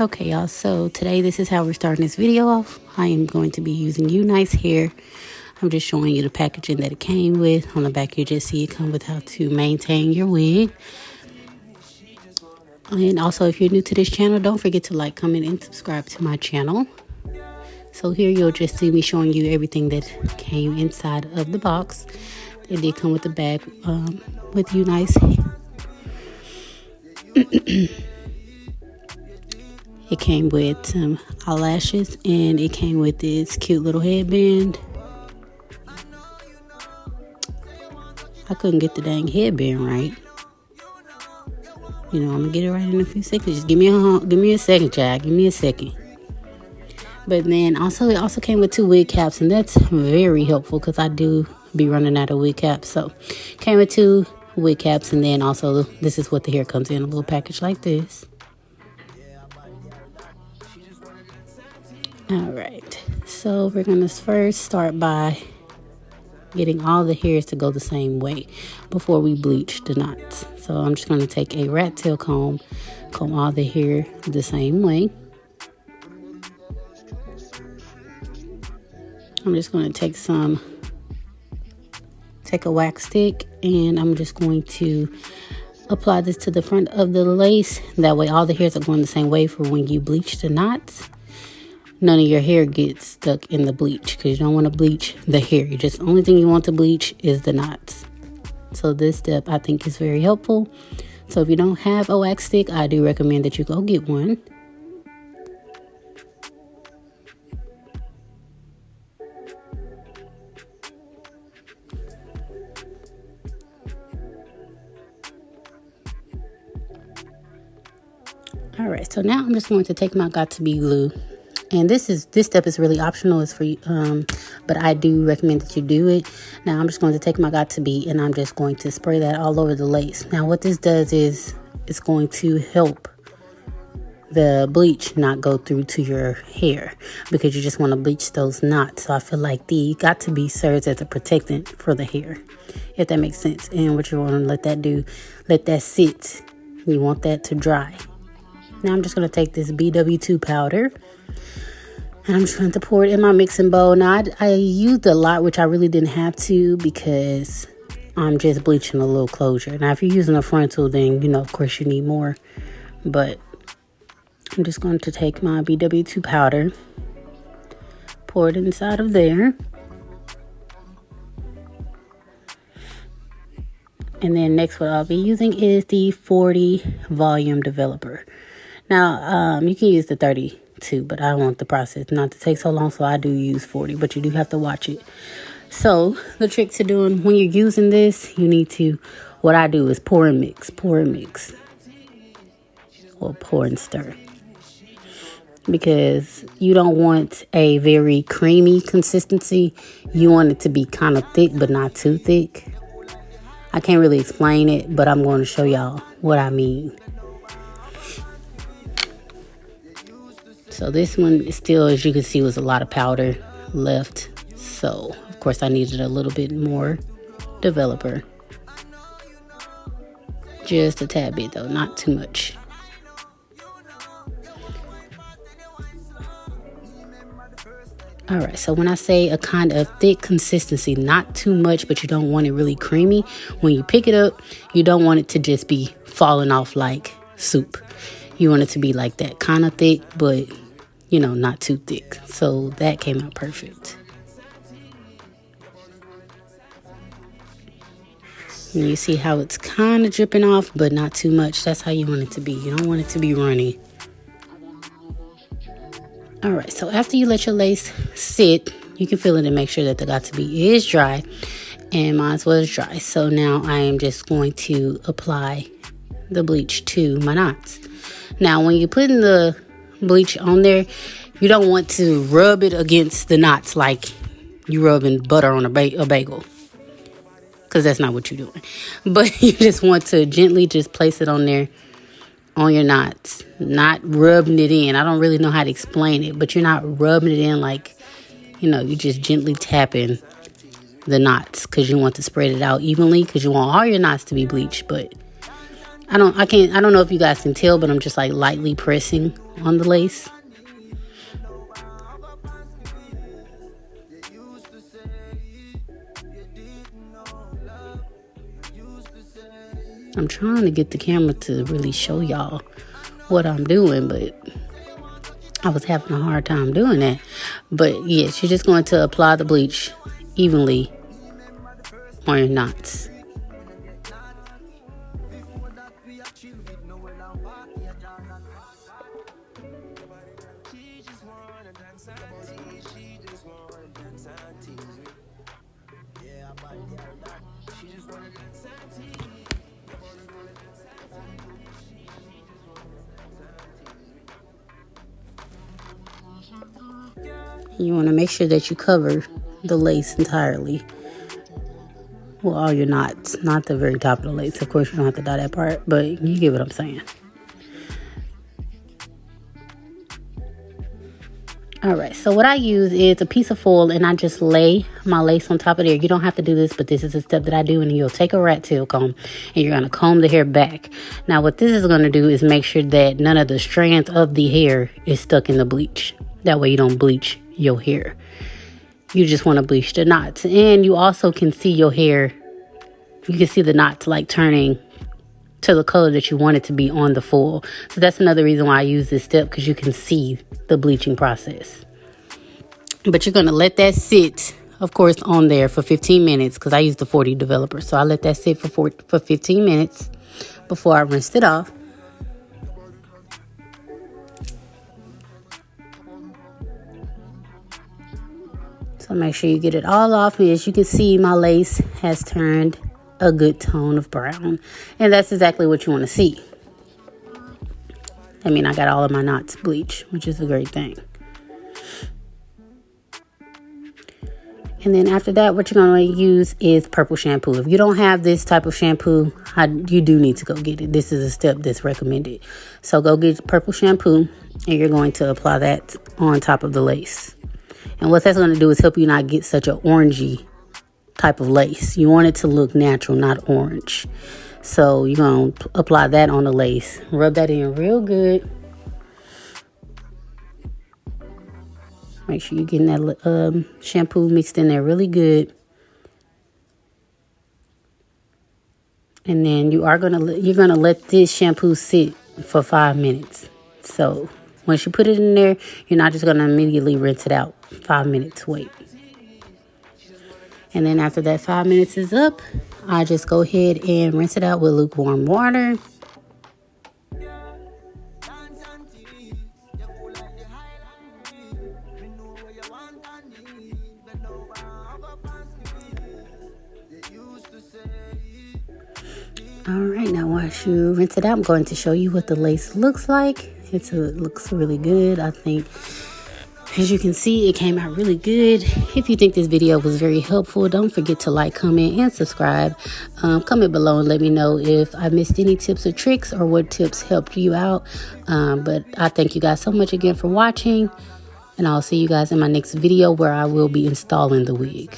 Okay, y'all, so today this is how we're starting this video off. I am going to be using Unice hair. I'm just showing you the packaging that it came with. On the back, you just see it come with how to maintain your wig. And also, if you're new to this channel, don't forget to like, comment, and subscribe to my channel. So here you'll just see me showing you everything that came inside of the box. It did come with the bag with Unice. It came with some eyelashes, and it came with this cute little headband. I couldn't get the dang headband right. You know, I'm gonna get it right in a few seconds. Just give me a second, child. Give me a second. But then it also came with 2 wig caps, and that's very helpful because I do be running out of wig caps. So came with 2 wig caps, and then also this is what the hair comes in, a little package like this. Alright, so we're going to first start by getting all the hairs to go the same way before we bleach the knots. So I'm just going to take a rat tail comb all the hair the same way. I'm just going to take a wax stick, and I'm just going to apply this to the front of the lace. That way all the hairs are going the same way for when you bleach the knots. None of your hair gets stuck in the bleach because you don't want to bleach the hair. The only thing you want to bleach is the knots. So this step I think is very helpful. So if you don't have a wax stick, I do recommend that you go get one. All right, so now I'm just going to take my Got2b glue. And this step is really optional. It's for you, but I do recommend that you do it. Now I'm just going to take my Got2b, and I'm just going to spray that all over the lace. Now what this does is it's going to help the bleach not go through to your hair, because you just want to bleach those knots. So I feel like the Got2b serves as a protectant for the hair, if that makes sense. And what you want to let that sit. You want that to dry. Now I'm just going to take this BW2 powder, and I'm just going to pour it in my mixing bowl. Now, I used a lot, which I really didn't have to, because I'm just bleaching a little closure. Now, if you're using a frontal, then, you know, of course you need more. But I'm just going to take my BW2 powder, pour it inside of there. And then next, what I'll be using is the 40 volume developer. Now, you can use the 32, but I want the process not to take so long, so I do use 40, but you do have to watch it. So the trick to doing when you're using this, you need to, what I do is pour and mix, or pour and stir, because you don't want a very creamy consistency. You want it to be kind of thick, but not too thick. I can't really explain it, but I'm going to show y'all what I mean. So this one still, as you can see, was a lot of powder left. So, of course, I needed a little bit more developer. Just a tad bit, though, not too much. All right, so when I say a kind of thick consistency, not too much, but you don't want it really creamy. When you pick it up, you don't want it to just be falling off like soup. You want it to be like that, kind of thick, but, you know, not too thick. So that came out perfect. And you see how it's kind of dripping off, but not too much. That's how you want it to be. You don't want it to be runny. All right, so after you let your lace sit, you can feel it and make sure that the Got2b is dry, and mine was dry. So now I am just going to apply the bleach to my knots. Now, when you're putting the bleach on there, you don't want to rub it against the knots like you rubbing butter on a bagel, because that's not what you're doing. But you just want to gently just place it on there, on your knots, not rubbing it in. I don't really know how to explain it, but you're not rubbing it in like, you know, you're just gently tapping the knots, because you want to spread it out evenly, because you want all your knots to be bleached. But I don't know if you guys can tell, but I'm just like lightly pressing on the lace. I'm trying to get the camera to really show y'all what I'm doing, but I was having a hard time doing that. But yes, you're just going to apply the bleach evenly on your knots. You want to make sure that you cover the lace entirely. Well, all your knots, not the very top of the lace. Of course, you don't have to dye that part, but you get what I'm saying. All right, so what I use is a piece of foil, and I just lay my lace on top of there. You don't have to do this, but this is a step that I do, and you'll take a rat tail comb, and you're going to comb the hair back. Now, what this is going to do is make sure that none of the strands of the hair is stuck in the bleach. That way you don't bleach your hair. You just want to bleach the knots. And you also can see your hair. You can see the knots like turning to the color that you want it to be on the foil. So that's another reason why I use this step, because you can see the bleaching process. But you're going to let that sit, of course, on there for 15 minutes, because I use the 40 developer. So I let that sit for 15 minutes before I rinsed it off. So make sure you get it all off. And as you can see, my lace has turned a good tone of brown, and that's exactly what you want to see. I mean, I got all of my knots bleached, which is a great thing. And then after that, what you're going to use is purple shampoo. If you don't have this type of shampoo, you do need to go get it. This is a step that's recommended. So go get purple shampoo, and you're going to apply that on top of the lace. And what that's going to do is help you not get such an orangey type of lace. You want it to look natural, not orange. So you're going to apply that on the lace. Rub that in real good. Make sure you're getting that shampoo mixed in there really good. And then you're gonna let this shampoo sit for 5 minutes. So once you put it in there, you're not just gonna immediately rinse it out. 5 minutes, wait. And then after that 5 minutes is up, I just go ahead and rinse it out with lukewarm water. All right, now once you rinse it out, I'm going to show you what the lace looks like. It looks really good, I think. As you can see, it came out really good. If you think this video was very helpful, don't forget to like, comment, and subscribe. Comment below and let me know if I missed any tips or tricks or what tips helped you out. But I thank you guys so much again for watching. And I'll see you guys in my next video where I will be installing the wig.